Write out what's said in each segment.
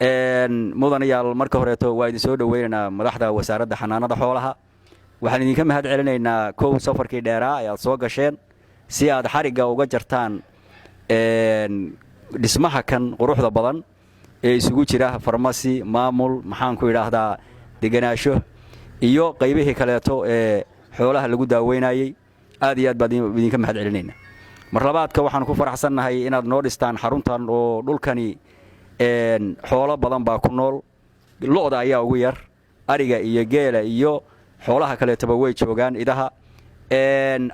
mudanayaal marka horeeto waa idin soo dhaweynaynaa madaxda wasaaradda xanaanada xoolaha waxaan idinka mahad celinaynaa kow safarkii dheeraa ee aad soo gasheen si aad xarigga uga jartaan dhismaha kan quruxda badan ee isugu jira farmasi maamul maxaan ku idhaahdaa deganaasho iyo qaybihii kaleeto ee xoolaha lagu daaweynayay aad iyo aad baan idinka mahad celinaynaa mar labaadka waxaan ku faraxsannahay inaad noo dhistaan xaruntan oo dhulkani xoolo badan baa ku nool lo'da ayaa ugu yar ariga iyo geela iyo xoolaha kaleetoba way joogaan idaha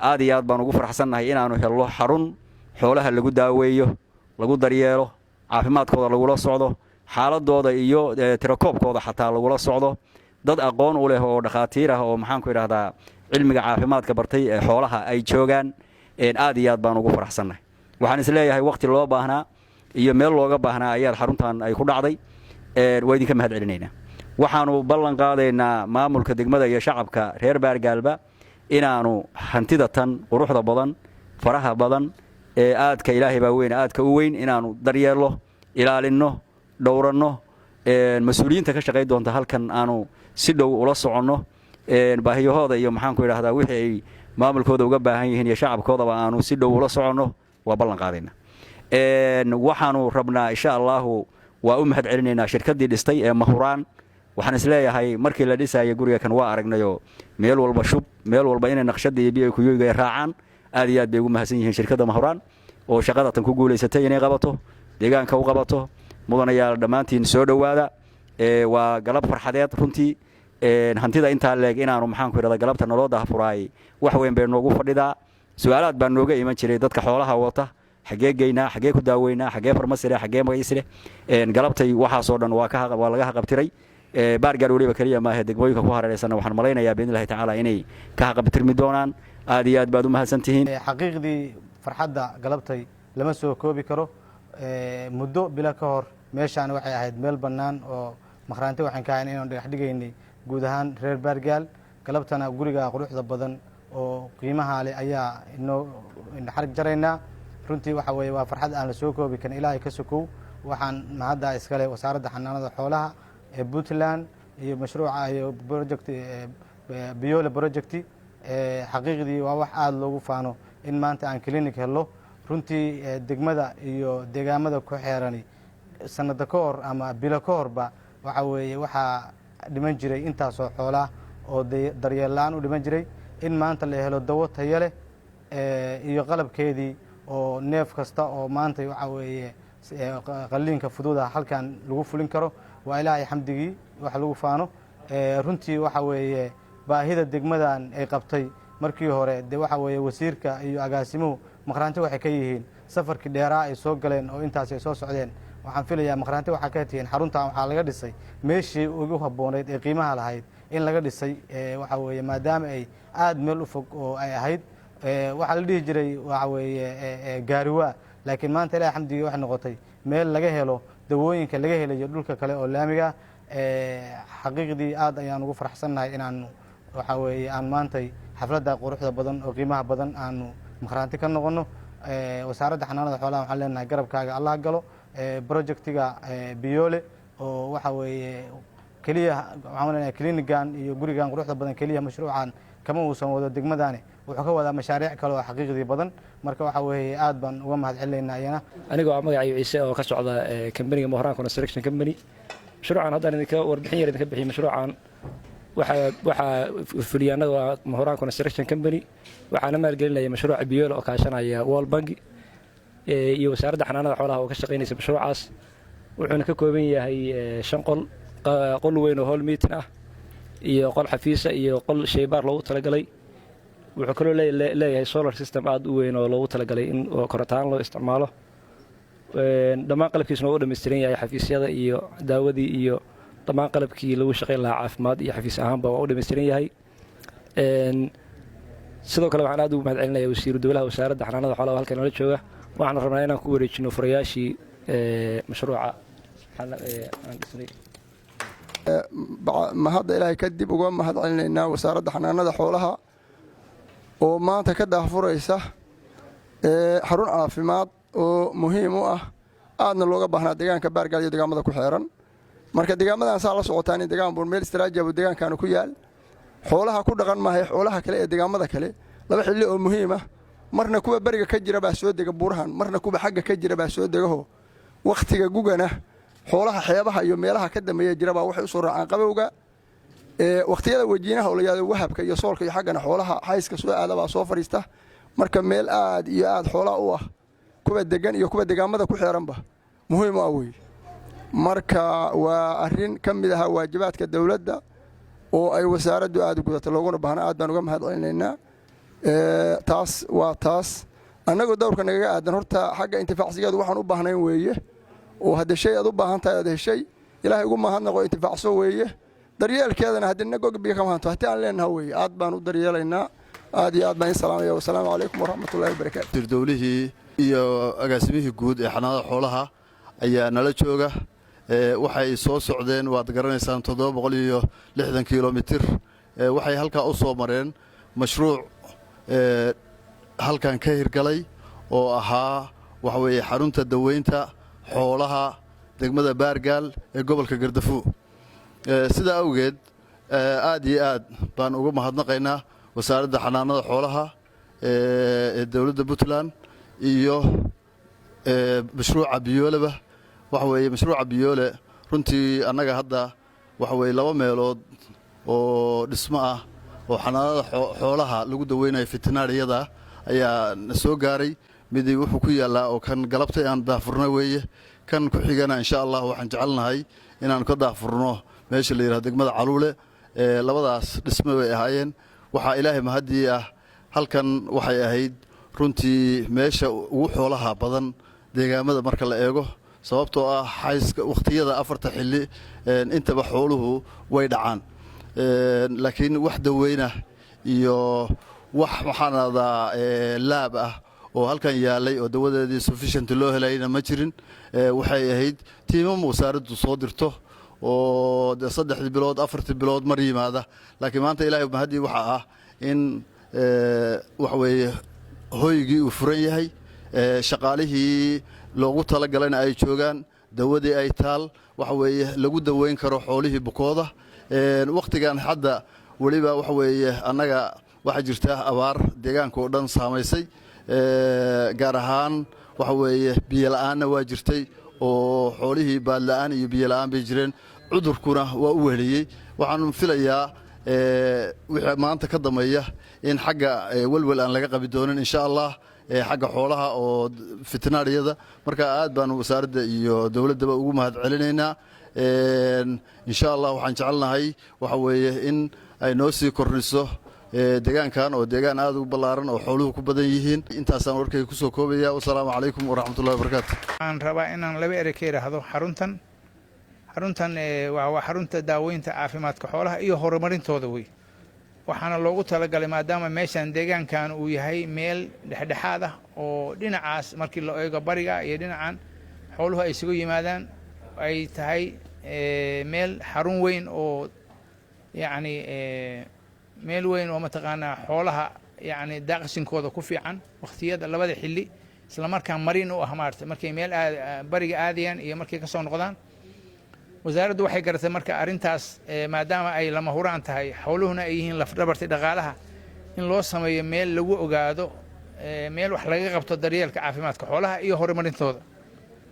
aad iyo aad baan ugu faraxsannahay inaannu helno xarun xoolaha lagu daaweeyo lagu daryeelo caafimaadkooda lagula socdo xaaladooda iyo tirakoobkooda xataa lagula socdo dad aqoon u leh oo dhakhaatiir ah oo maxaan ku idhaahdaa cilmiga caafimaadka bartay ee xoolaha ay joogaan aad iyo aad baan ugu faraxsannahay waxaan isleeyahay wakhti loo baahnaa iyo meel looga baahnaa ayaad xaruntan ay ku dhacday waa idinka mahad celinaynaa waxaannu ballan qaadaynaa maamulka degmada iyo shacabka reer baargaalba inaannu hantida tan quruxda badan faraha badan ee aadka ilaahay baa weyn aadka u weyn inaannu daryeelno ilaalinno dhowranno mas-uuliyiinta ka shaqayn doonta halkan aanu si dhow ula soconno baahiyahooda iyo maxaan ku idhahdaa wixii ay maamulkooda uga baahan yihiin iyo shacabkoodaba aanu si dhow ula soconno waa ballan qaadaynaa waxaannu rabnaa insha allaahu waa u mahad celinaynaa shirkaddii dhistay ee mahuraan waxaan isleeyahay markii la dhisaya guriga kan waa aragnayoo meel walba shub meel walba inay naqshadda iyo biyo kuyuga raacaan aad iyo aad bay ugu mahadsan yihiin shirkadda mahuraan oo shaqada tan ku guulaysatay inay qabato deegaanka u qabato mudanayaal dhammaantiin soo dhowaada waa galab farxadeed runtii hantida intaa leeg inaannu maxaan ku idhahdaa galabta naloo dahfuraayay wax weyn bay noogu fadhidaa su'aalaad baa nooga iman jiray dadka xoolaha wata xagee geynaa xagee ku daaweynaa xagee farmasile xagee magaciisle galabtay waxaasoo dhan waa laga haqabtiray baargaar weliba keliya maahe degmooyinka ku hareeraysanna waxaan malaynayaa biidnillahi tacaala inay ka haqabtirmi doonaan aad iyo aad baad u mahadsan tihiin xaqiiqdii farxadda galabtay lama soo koobi karo muddo bilo ka hor meeshaan waxay ahayd meel bannaan oo makhraanti waxaan ka ahayn inaan dhagax dhigaynay guud ahaan reer baargaal galabtana guriga quruxda badan oo qiimaha leh ayaa inoo xarig jaraynaa runtii waxa weeye waa farxad aan la soo koobi karin ilaahay ka sokow waxaan mahadda iskale wasaaradda xanaanada xoolaha ee Puntland iyo mashruuca iyo project Biole project xaqiiqdii waa wax aad loogu faano in maanta aan clinic helo runtii degmada iyo deegaamada ku xeerani sanada ka hor ama bilo ka horba waxa weeye waxa dhiman jiray intaasoo xoolaha oo daryeel la'aan u dhiman jiray in maanta la helo dawo tayo leh iyo qalabkeedii oo neef kasta oo maanta waxa weeye qalliinka fududa halkan lagu fulin karo waa ilaahay xamdigii wax lagu faano runtii waxa weeye baahida degmadan ay qabtay markii hore de waxa weeye wasiirka iyo agaasimuhu makhraanti waxay ka yihiin safarkii dheeraa ay soo galeen oo intaas ay soo socdeen waxaan filayaa makhraanti waxaa ka tihiin xaruntan waxaa laga dhisay meeshii ugu habboonayd ee qiimaha lahayd in laga dhisay waxa weeye maadaama ay aad meel u fog oo ay ahayd waxaa la dhihi jiray waxa weeye gaariwaa laakiin maanta ilaahay xamdigii waxay noqotay meel laga helo dawooyinka laga helayo dhulka kale oo laamiga xaqiiqdii aad ayaan ugu faraxsannahay inaan waxa weeye aan maantay xafladda quruxda badan oo qiimaha badan aanu makhraanti ka noqono wasaaradda xanaanada xoolaha waxaan leenahay garabkaaga allah galo projectiga Biole oo waxa weeye kaliya waxaan leenahay clinigan iyo gurigan quruxda badan kaliya mashruucan kama uusan wado degmadani wuxuu ka wadaa mashaariic kale oo xaqiiqdii badan marka waxa weeye aad baan uga mahad celinaynaa ayana anigoo magacayga Ciise oo ka socda company-ga Mahuraan Construction Company mashruucan haddaan idinka warbixin yar idinka bixiyo mashruucan waxa fuliyaanada waa Mahuraan Construction Company waxaana maalgelinaya mashruuca Biole oo kaashanaya World Bank iyo wasaaradda xanaanada xoolaha oo ka shaqeynaysa mashruucaas wuxuuna ka kooban yahay 5 qol weyn oo hall meeting ah iyo qol xafiisa iyo qol shaybaar loogu talagalay wuxuu kaloo leeyahay solar system aad u weyn oo loogu talagalay in korontaan loo isticmaalo dhammaan qalabkiisuna uu dhameystiran yahay xafiisyada iyo daawadii iyo dhammaan qalabkii lagu shaqeyn lahaa caafimaad iyo xafiis ahaanba waa u dhameystiran yahay sidoo kale waxaan aad ugu mahad celinayaa wasiiru dowlaha wasaaradda xanaanada xoolaha halkan nala jooga waxaan rabnaa inaan ku wareejino furayaashii mashruuca aan dhisnay mahadda ilaahay kadib uga mahad celinaynaa wasaaradda xanaanada xoolaha oo maanta ka daahfuraysa xarun caafimaad oo muhiim u ah aadna looga baahnaa deegaanka baargaal iyo deegaamada ku xeeran marka deegaamadan saa la socotaan deegaan buu meel istiraatiiji ah deegaankan ku yaal xoolaha ku dhaqan maahay xoolaha kale ee deegaamada kale laba xilli oo muhiim ah marna kuwa bariga ka jira baa soo dega buurahan marna kuwa xagga ka jira baa soo degaho waqtiga gugana xoolaha xeebaha iyo meelaha ka dambeeya jira baa waxay u soo raacaan qabowga waqtiyada wajiinaha oo la yiraahdo wahabka iyo soolka iyo xaggana xoolaha hayska soo aada baa soo fariista marka meel aad iyo aad xoolaha u ah kuwa degan iyo kuwa deegaamada ku xeeranba muhiim ah weey marka waa arrin ka mid ah waajibaadka dawladda oo ay wasaaraddu aad u gudato looguna baahna aad baan uga mahadcelinaynaa taas waa taas annagoo dowrka nagaga aadan horta xagga intifaacsigeedu waxaan u baahnayn weeye oo hadda shay aad u baahan tahay aad heshay ilaahay ugu mahadnaqo intifaacso weeye daryeelkeedana haddii nagoga biyo kama hanto haddii aan leenaha weeye aad baan u daryeelaynaa aad iyo aad baan salaamaya wasalaamu calaykum waraxmatullaahi wabarakaatu dowlihii iyo agaasimihii guud ee xanaanada xoolaha ayaa nala jooga waxay soo socdeen waad garanaysaan 760 kilomitir waxay halkaa u soo mareen mashruuc halkan ka hirgalay oo ahaa waxa weeye xarunta daweynta xoolaha degmada Baargaal ee gobolka Gaardafuu sida awgeed aad iyo aad baan uga mahadnaqaynaa wasaaradda xanaanada xoolaha ee dawladda Puntland iyo mashruuca biyooleba waxa weeye mashruuca biyoole runtii annaga hadda waxa weeye laba meelood oo dhismo ah oo xanaanada xoolaha lagu daweynayo veterinariyada ayaa soo gaaray midii wuxuu ku yaalaa oo kan galabtay aan daafurno weeye kan ku xigana insha Allah waxaan jecelnahay inaan ka daafurno meesha la yiraahdo degmada Caluule labadaas dhismo way ahaayeen waxa ilaahay mahadii ah halkan waxay ahayd runtii meesha ugu xoolaha badan deegaamada marka la eego sababtoo ah xayska waqtiyada afarta xilli intaba xooluhu way dhacaan laakiin wax daweyna iyo wax maxaanada laab ah oo halkan yaalay oo dawadeedii sufficient loo helayna ma jirin waxay ahayd tiimam wasaaraddu soo dirto oo 3 bilood 4 bilood mar yimaada laakiin maanta ilaahay mahadii waxa ah in wax weeye hoygii uu furan yahay shaqaalihii loogu talagalay ay joogaan dawadii ay taal waxa weeye lagu daweyn karo xoolihii bukooda waqtigan hadda waliba waxa weeye annaga waxa jirta abaar deegaanka oo dhan saameysay gaar ahaan waxa weeye biyo la'aana waa jirtay oo xoolihii baad la'aan iyo biyo la'aan bay jireen cudurkuna waa u weheliyay waxaan filayaa wixii maanta ka dameeya in xagga walwal aan laga qabi doonin insha Allah xagga xoolaha oo veterinariyada marka aad baan wasaaradda iyo dawladda ugu mahad celinaynaa insha Allah waxaan jecelnahay waxa weeye in ay noo sii kordhiso deegaankan oo deegaan aad u ballaaran oo xooluhu ku badan yihiin intaasaan warkay ku soo koobaya wassalaamu calaykum waraxmatullaahi wabarakaatu aan rabaa inaan laba eray ka yiraahdo xaruntan waa xarunta daaweynta caafimaadka xoolaha iyo horumarintooda wey waxaana loogu talagalay maadaama meeshan deegaankan uu yahay meel dhexdhexaad ah oo dhinacaas markii la eego bariga iyo dhinacan xooluhu ay isugu yimaadaan ay tahay meel xarun weyn oo yacni meel weyn oo mataqaanaa xoolaha yacni daaqsinkooda ku fiican waqtiyada labada xilli isla markaan marin u ah maartay markay meel bariga aadayaan iyo markay ka soo noqdaan wasaaraddu waxay garatay marka arrintaas maadaama ay lama huraan tahay xooluhuna ay yihiin lafdhabarta dhaqaalaha in loo sameeyo meel lagu ogaado meel wax laga qabto daryeelka caafimaadka xoolaha iyo horumarintooda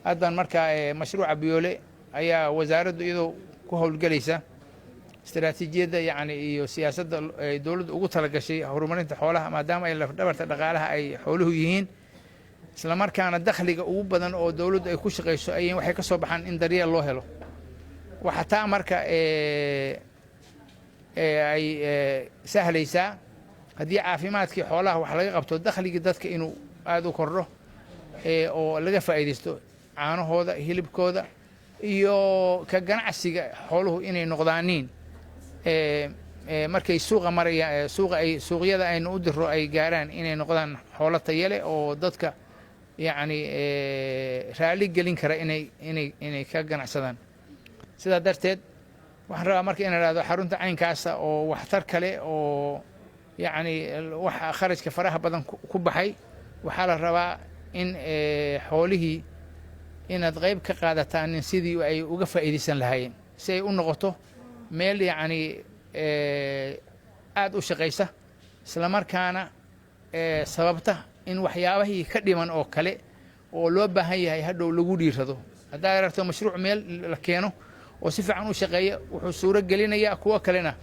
haddan marka mashruuca biyoole ayaa wasaaraddu iyadoo ku howlgelaysa istiraatiijiyadda yacni iyo siyaasadda ay dawladdu ugu talagashay horumarinta xoolaha maadaama ay lafdhabarta dhaqaalaha ay xooluhu yihiin isla markaana dakhliga ugu badan oo dawladdu ay ku shaqayso ayay waxay ka soo baxaan in daryeel loo helo waxa taa marka ay sahlaysaa haddii caafimaadkii xoolaha wax laga qabto dakhligii dadka inuu aad u kordho oo laga faa'iidaysto caanahooda hilibkooda iyo ka ganacsiga xooluhu inay noqdaaniin markay suuqa marayaan suuqyada aynu u diro ay gaaraan inay noqdaan xoolo tayo leh oo dadka yacni raali gelin kara inay ka ganacsadaan sidaa darteed waxaan rabaa marka inaan idhahdo xarunta caynkaasa oo waxtar kale oo yacni wax kharashka faraha badan ku baxay waxaa la rabaa in xoolihii inaad qayb ka qaadataan sidii ay uga faa'iidaysan lahaayeen si ay u noqoto meel yacni aad u shaqaysa isla markaana sababta in waxyaabahii ka dhiman oo kale oo loo baahan yahay hadhow lagu dhiirado haddaad aragto mashruuc meel la keeno oo si fiican u shaqeeya wuxuu suuro gelinayaa kuwo kalena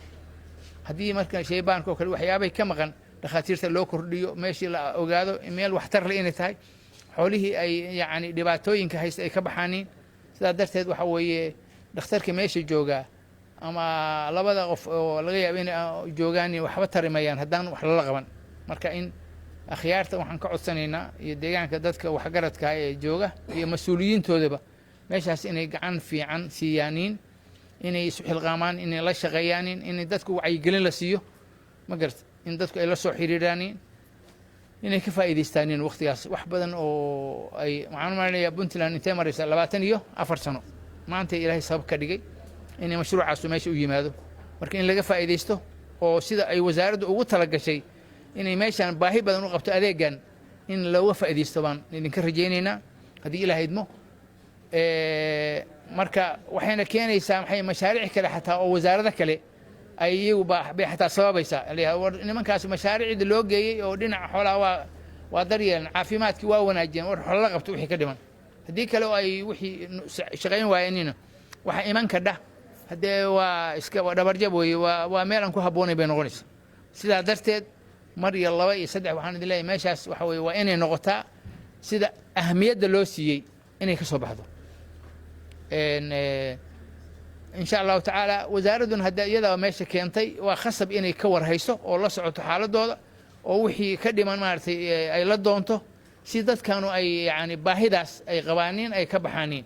haddii marka shaybaanka oo kale waxyaabahay ka maqan dhakhaatiirta loo kordhiyo meeshii la ogaado meel waxtar leh inay tahay xoolihii ay yacni dhibaatooyinka haysta ay ka baxaaniin sidaa darteed waxa weeye dhakhtarka meesha joogaa ama labada qof oo laga yaabo inay joogaan waxba tarimayaan haddaan wax lala qaban marka in akhyaarta waxaan ka codsanaynaa iyo deegaanka dadka waxgaradka ee jooga iyo mas-uuliyiintoodaba meeshaas inay gacan fiican siiyaaniin inay isu xilqaamaan inay la shaqeeyaaniin inay dadku wacyigelin la siiyo ma garta in dadku ay la soo xiriiraaniin inay ka faa'iidaystaaniin waqtigaas wax badan oo ay waxaan umaleynaya puntland intee maraysa 24 sano maanta ilaahay sabab ka dhigay inay mashruucaasu meesha u yimaado marka in laga faa'iidaysto oo sida ay wasaaraddu ugu talagashay inay meeshaan baahi badan u qabto adeegan in looga faa'iidaysto baan idinka rajaynaynaa haddii ilaahay idmo marka waxayna keenaysaa maxay mashaariic kale xataa oo wasaarada kale ay iyagu bay xataa sababaysaa nimankaas mashaariicda loo geeyey oo dhinaca xoolaha waa daryeelan caafimaadkii waa wanaajiyeen war xoolo la qabto wixii ka dhiman haddii kale oo ay wixii shaqayn waayeenina waxa iman kadha haddee waa iska dhabarjab weeye waa meel aan ku habboonayn bay noqonaysa sidaa darteed mar iyo 2 iyo 3 waxaan idin leeyahay meeshaas waxa weeye waa inay noqotaa sida ahmiyadda loo siiyey inay ka soo baxdo إن شاء الله تعالى وزاردنا هدا يدا ماشي كينتي وخصب إني كور هيسو والله سعوت حالة دودا ووحي كدي من مارتي أي لدونتو سيدات كانوا أي يعني باهداس أي قوانين أي كبحانين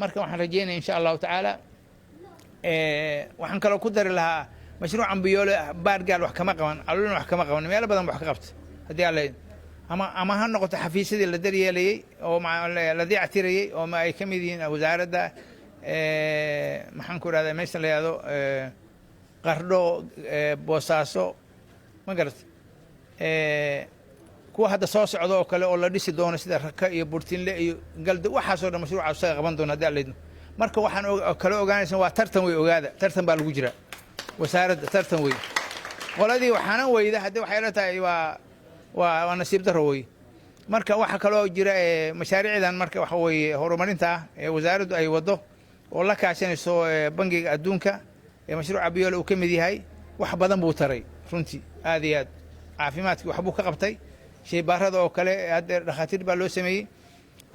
مركب وحن رجينا إن شاء الله تعالى وحن كلو قدر لها مشروع عم بيقول بارجال وحكما قوان قالوا لنا وحكما قوان ما بدن وحكبت هدي على أما هالنقطة حفيسي اللي دري لي أو مع الذي اعتري أو ما أي كمدين وزارة ده maxaan ku ihahdaa meesha la yihahdo qardho boosaaso ma garat kuwa hadda soo socda oo kale oo la dhisi doono sida raka iyo burtinle iyo galda waxaasoo dhan mashruucaas saga qaban doona haddii alaydno marka waxaan kale ogaanaysan waa tartan wey ogaada tartan baa lagu jiraa wasaaradda tartan wey qoladii waxaana weyda haddii waxay la tahay waa nasiib darro wey marka waxaa kaloo jira mashaariicdan marka waxa weeye horumarinta ah ee wasaaraddu ay wado oo la kaashanayso bangiga adduunka ee mashruuca biyoole uu ka mid yahay wax badan buu taray runtii aad iyo aad caafimaadkii waxbuu ka qabtay shaybaarada oo kale hadda dhakhaatiir baa loo sameeyey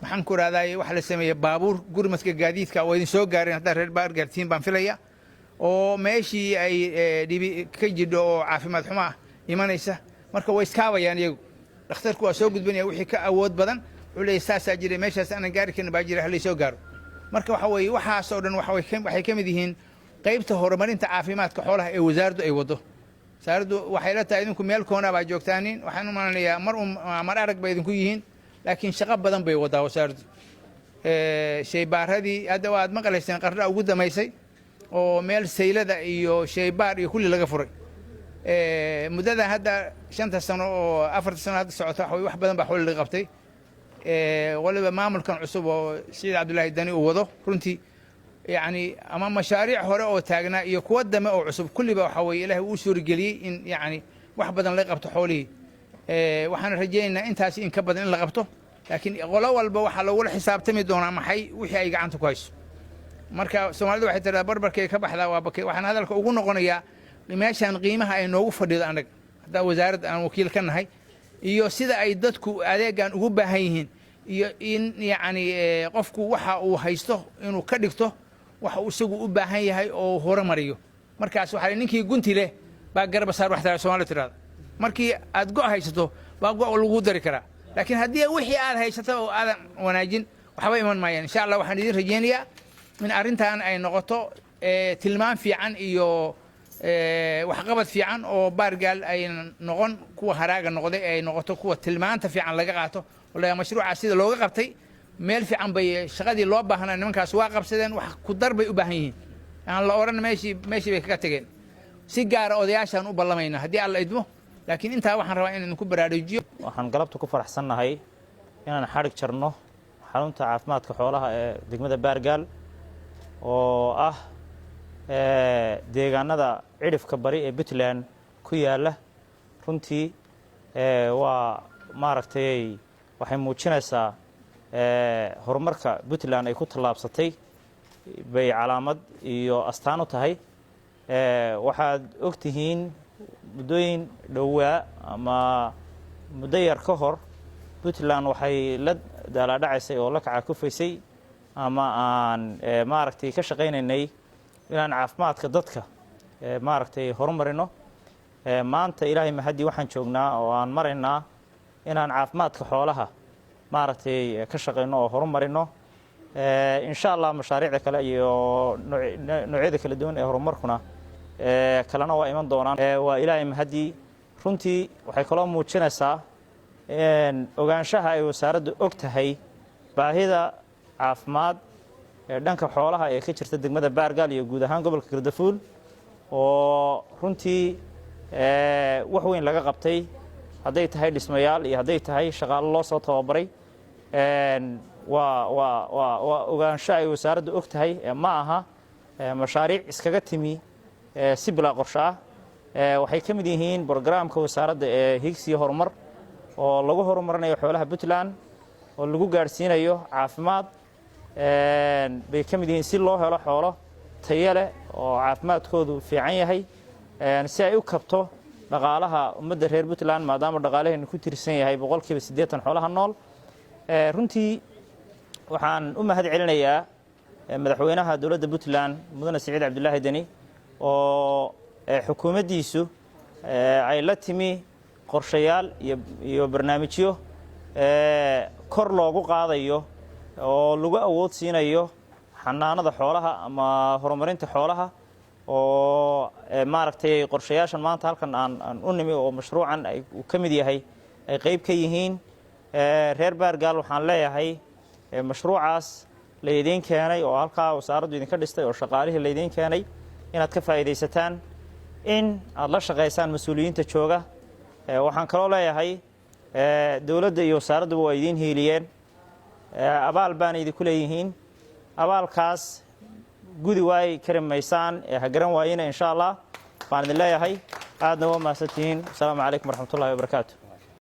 maxaan ku ihahdaay waxa la sameeyey baabuur gurmadka gaadiidka oo idin soo gaareen haddaa reer baargaartiin baan filaya oo meeshii ay dhibi ka jidho oo caafimaad xumo ah imanaysa marka way iskaabayaan iyagu dhakhtarku waa soo gudbinaya wixii ka awood badan wuxuu leeyahay saasaa jiray meeshaas aanan gaari karin baa jira halay soo gaaro marka waxa weeye waxaasoo dhan waxay ka mid yihiin qaybta horumarinta caafimaadka xoolaha ee wasaaraddu ay wado wasaaraddu waxay la tahay idinku meel koona baa joogtaaniin waxaan u malanayaa mar arag bay idinku yihiin laakiin shaqo badan bay wadaa wasaaraddu shaybaaradii hadda waad maqlayseen qardha ugu damaysay oo meel saylada iyo shaybaar iyo kulli laga furay muddada hadda 5 sano oo 4 sano hadda socota wax badan baa xoolo laga qabtay waliba maamulkan cusub oo Saciid Cabdullaahi Dani uu wado runtii yani ama mashaariic hore oo taagnaa iyo kuwa dame oo cusub kulliba waxa weeye Ilaahay uu suurigeliyay in yani wax badan laga qabto xoolihii waxaan rajaynaynaa intaas in ka badan in la qabto laakiin qolo walba waxa lagu xisaabtami doonaa maxay wixii ay gacanta ku hayso marka Soomaalidu waxay tiraahdaa barbarkay ka baxdaa waa bakay waxaan hadalka ugu noqonayaa meeshaan qiimaha ay noogu fadhido anaga hadda wasaaradda aan wakiil ka nahay iyo sida ay dadku adeegan ugu baahan yihiin iyo in yani qofku waxa uu haysto inuu ka dhigto waxa uu isagu u baahan yahay oo horumariyo markaas waxa ninkii gunti leh baa garba saar wax tahay Soomaalidu tiraahdo markii aad go haysato baa go lagu dari karaa laakiin haddii wixii aad haysato oo aadan wanaajin waxba iman maayaan insha Allah waxaan idin rajaynayaa in arrintan ay noqoto tilmaan fiican iyo waxqabad fiican oo baargaal ay noqon kuwa haraaga noqday ay noqoto kuwa tilmaanta fiican laga qaato walaal mashruuca sida looga qabtay meel fiican bay shaqadii loo baahnaa nimankaas waa qabsadeen wax ku darbay u baahan yihiin aan la oran meeshii bay kaga tageen si gaar ah odayaashan u ballamayna haddii alla idmo laakiin intaa waxaan rabaa inaan ku baraarujiyo waxaan galabta ku oo ah deegaanada cidhifka bari ee Puntland ku yaala runtii waa maaragtay waxay muujinaysaa horumarka Puntland ay ku tallaabsatay bay calaamad iyo astaan u tahay waxaad ogtihiin muddooyin dhowaa ama muddo yar ka hor Puntland waxay la daaladhacaysay oo la kaca kufaysay ama aan maaragtay ka shaqaynaynay inaan caafimaadka dadka maaragtay horumarino maanta ilaahay mahadi waxaan joognaa oo aan maraynaa inaan caafimaadka xoolaha maaragtay ka shaqayno oo horumarino insha Allah mashaariicda kale iyo noocyada kala duwan ee horumarkuna kalena waa iman doonaan waa ilaahay mahadi runtii waxay kaloo muujinaysaa ogaanshaha ay wasaaraddu og tahay baahida caafimaad ee dhanka xoolaha ee ka jirta degmada Baargaal iyo guud ahaan gobolka Gardafuul oo runtii wax weyn laga qabtay hadday tahay dhismayaal iyo hadday tahay shaqaale loo soo tababaray waa ogaansho ay wasaaraddu og tahay ma aha mashaariic iskaga timi si bilaa qorshe ah waxay ka mid yihiin barnaamijka wasaaradda ee higsiga horumar oo lagu horumarinayo xoolaha Puntland oo lagu gaarsiinayo caafimaad bay ka mid yihiin si loo helo xoolo tayo leh oo caafimaadkoodu fiican yahay si ay u kabto dhaqaalaha ummadda reer Puntland maadaama dhaqaalaheenu ku tirsan yahay 80% xoolaha nool runtii waxaan u mahad celinayaa madaxweynaha dawladda Puntland mudane Siciid Cabdullaahi Deni oo xukuumaddiisu ay la timi qorshayaal iyo barnaamijyo kor loogu qaadayo oo lagu awood siinayo xanaanada xoolaha ama horumarinta xoolaha oo maaragtay qorshayaashan maanta halkan aan u nimi oo mashruucan ay ka mid yahay ay qayb ka yihiin reer Baargaal waxaan leeyahay mashruucaas la idin keenay oo halka wasaaraddu idinka dhistay oo shaqaalihii la idin keenay inaad ka faa'iideysataan in aad la shaqeysaan mas'uuliyiinta jooga waxaan kaloo leeyahay dawladda iyo wasaaraddu waa idin hiiliyeen abaal baan idinku leeyihiin abaalkaas gudi waay karimaysaan ha garan waayina insha Allah baan idin leeyahay aadna waa mahadsantihiin assalaamu calaykum waraxmatullaahi wabarakaatuh